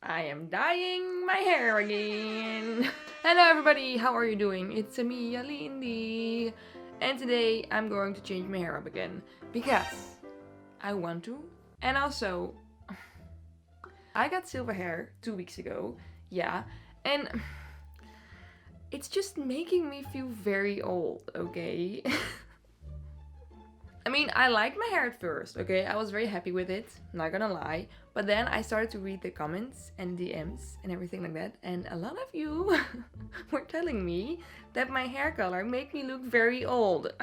I am dyeing my hair again. Hello everybody, how are you doing? It's me, Lindy. And today I'm going to change my hair up again. Because I want to. And also, I got silver hair 2 weeks ago. Yeah. And it's just making me feel very old, okay? I mean, I liked my hair at first, okay? I was very happy with it, not gonna lie. But then I started to read the comments and DMs and everything like that. And a lot of you were telling me that my hair color made me look very old.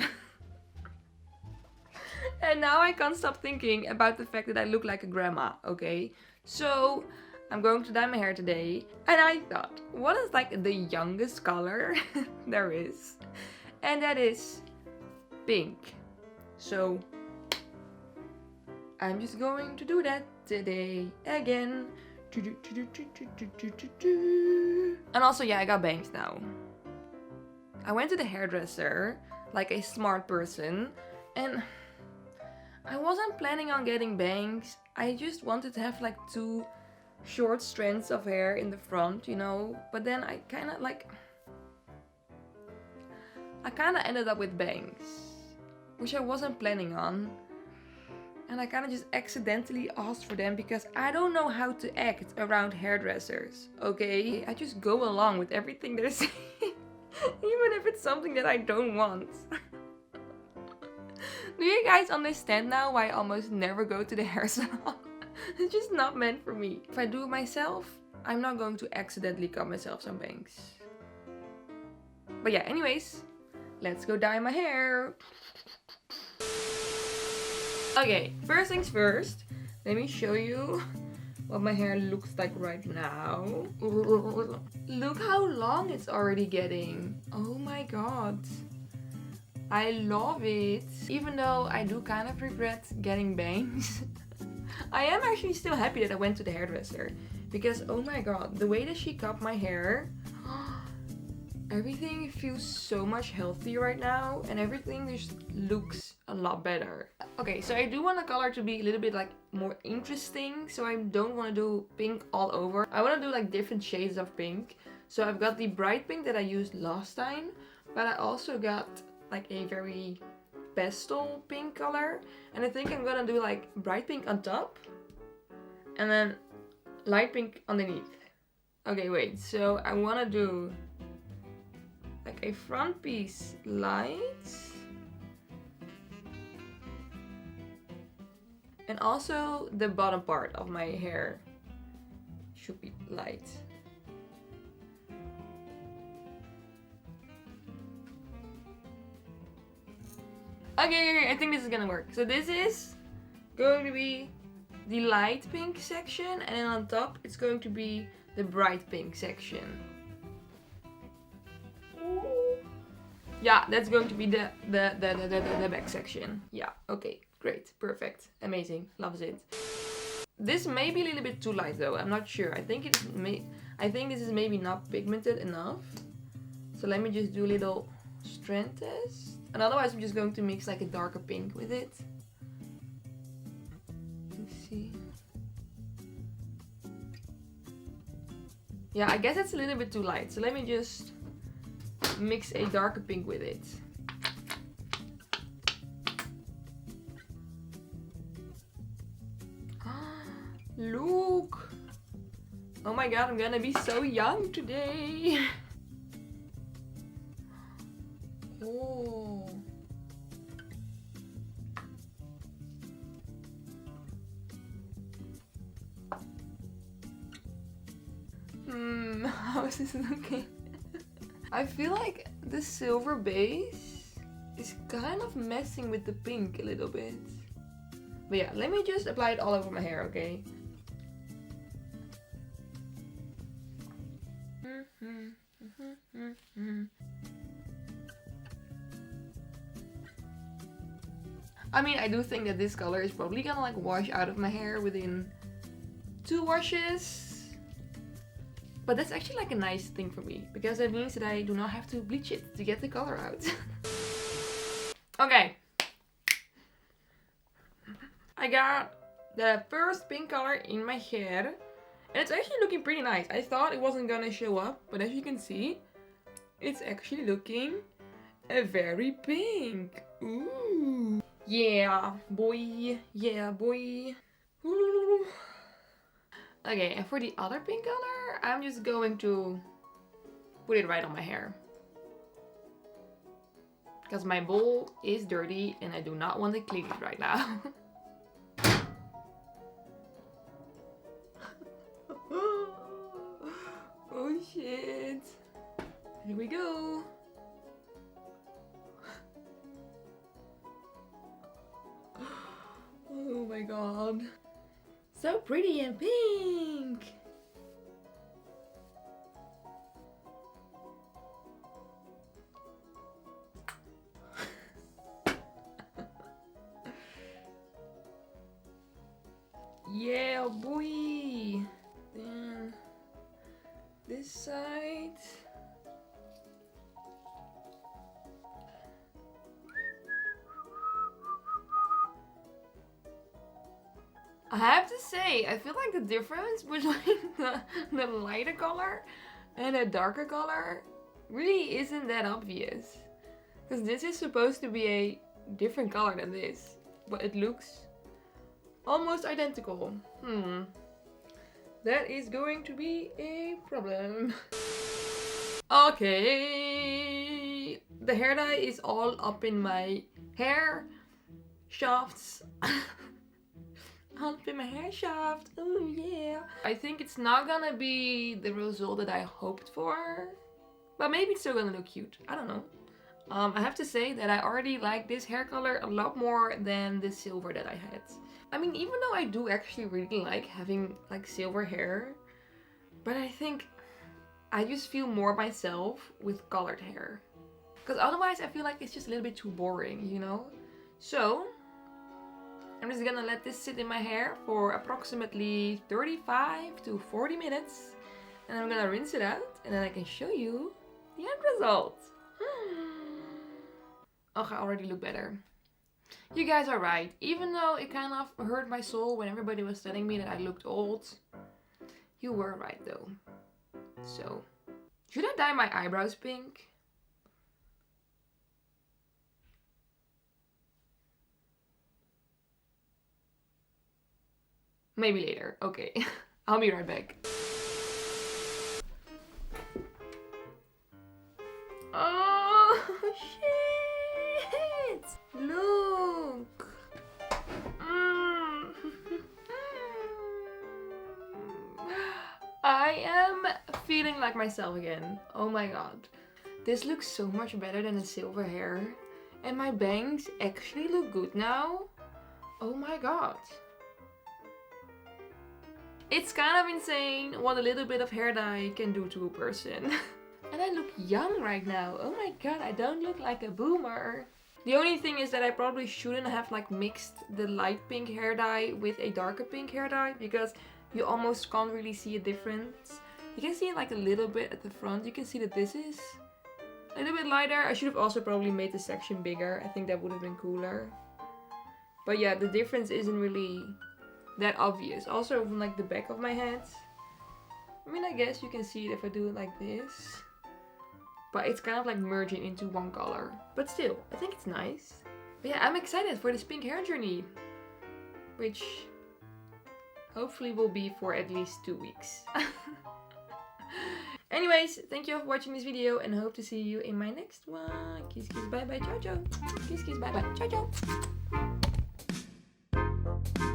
And now I can't stop thinking about the fact that I look like a grandma, okay? So I'm going to dye my hair today. And I thought, what is like the youngest color there is? And that is pink. So I'm just going to do that today again. And also, yeah, I got bangs now. I went to the hairdresser like a smart person, and I wasn't planning on getting bangs. I just wanted to have like 2 short strands of hair in the front, you know. But then I kind of ended up with bangs, which I wasn't planning on. And I kind of just accidentally asked for them because I don't know how to act around hairdressers, okay? I just go along with everything they're saying, even if it's something that I don't want. Do you guys understand now why I almost never go to the hair salon? It's just not meant for me. If I do it myself, I'm not going to accidentally cut myself some bangs. But yeah, anyways, let's go dye my hair. Okay, first things first, let me show you what my hair looks like right now. Look how long it's already getting. Oh my god. I love it. Even though I do kind of regret getting bangs, I am actually still happy that I went to the hairdresser. Because oh my god, the way that she cut my hair, everything feels so much healthier right now, and everything just looks a lot better. Okay, so I do want the color to be a little bit like more interesting, so I don't want to do pink all over. I want to do like different shades of pink. So I've got the bright pink that I used last time, but I also got like a very pastel pink color, and I think I'm gonna do like bright pink on top and then light pink underneath. Okay, wait, so I want to do like a front piece light, and also the bottom part of my hair should be light. Okay, I think this is gonna work. So this is going to be the light pink section, and then on top it's going to be the bright pink section. Yeah, that's going to be the back section. Yeah, okay, great, perfect, amazing, loves it. This may be a little bit too light though, I'm not sure. I think this is maybe not pigmented enough. So let me just do a little strand test. And otherwise I'm just going to mix like a darker pink with it. Let's see. Yeah, I guess it's a little bit too light. So let me just mix a darker pink with it. Look! Oh my god, I'm gonna be so young today! Oh. How is this looking? I feel like the silver base is kind of messing with the pink a little bit. But yeah, let me just apply it all over my hair, okay? I mean, I do think that this color is probably gonna like wash out of my hair within 2 washes. But that's actually like a nice thing for me, because that means that I do not have to bleach it to get the color out. Okay. I got the first pink color in my hair, And it's actually looking pretty nice. I thought it wasn't gonna show up, but as you can see, it's actually looking very pink. Ooh. Yeah, boy. Yeah, boy. Ooh. Okay, and for the other pink color, I'm just going to put it right on my hair. Because my bowl is dirty and I do not want to clean it right now. Oh shit. Here we go. Oh my god. So pretty and pink. Yeah, boy. Then this side. I have to say, I feel like the difference between the lighter color and the darker color really isn't that obvious. Because this is supposed to be a different color than this, but it looks almost identical. That is going to be a problem. Okay, the hair dye is all up in my hair shafts. Up in my hair shaft. Oh yeah. I think it's not gonna be the result that I hoped for, but maybe it's still gonna look cute. I don't know. I have to say that I already like this hair color a lot more than the silver that I had. I mean, even though I do actually really like having like silver hair, but I think I just feel more myself with colored hair. Because otherwise I feel like it's just a little bit too boring, you know? So I'm just gonna let this sit in my hair for approximately 35 to 40 minutes. And I'm gonna rinse it out and then I can show you the end result. Oh, I already look better. You guys are right. Even though it kind of hurt my soul when everybody was telling me that I looked old, you were right though. So, should I dye my eyebrows pink? Maybe later. Okay, I'll be right back. Oh, shit! Look! I am feeling like myself again. Oh my god. This looks so much better than the silver hair. And my bangs actually look good now. Oh my god. It's kind of insane what a little bit of hair dye can do to a person. And I look young right now. Oh my god, I don't look like a boomer. The only thing is that I probably shouldn't have like mixed the light pink hair dye with a darker pink hair dye, because you almost can't really see a difference. You can see it like a little bit at the front. You can see that this is a little bit lighter. I should have also probably made the section bigger. I think that would have been cooler. But yeah, the difference isn't really that obvious. Also from like the back of my head. I mean, I guess you can see it if I do it like this. But it's kind of like merging into one color. But still, I think it's nice. But yeah, I'm excited for this pink hair journey. Which hopefully will be for at least 2 weeks. Anyways, thank you for watching this video and hope to see you in my next one. Kiss kiss bye bye ciao ciao. Kiss kiss bye bye ciao ciao.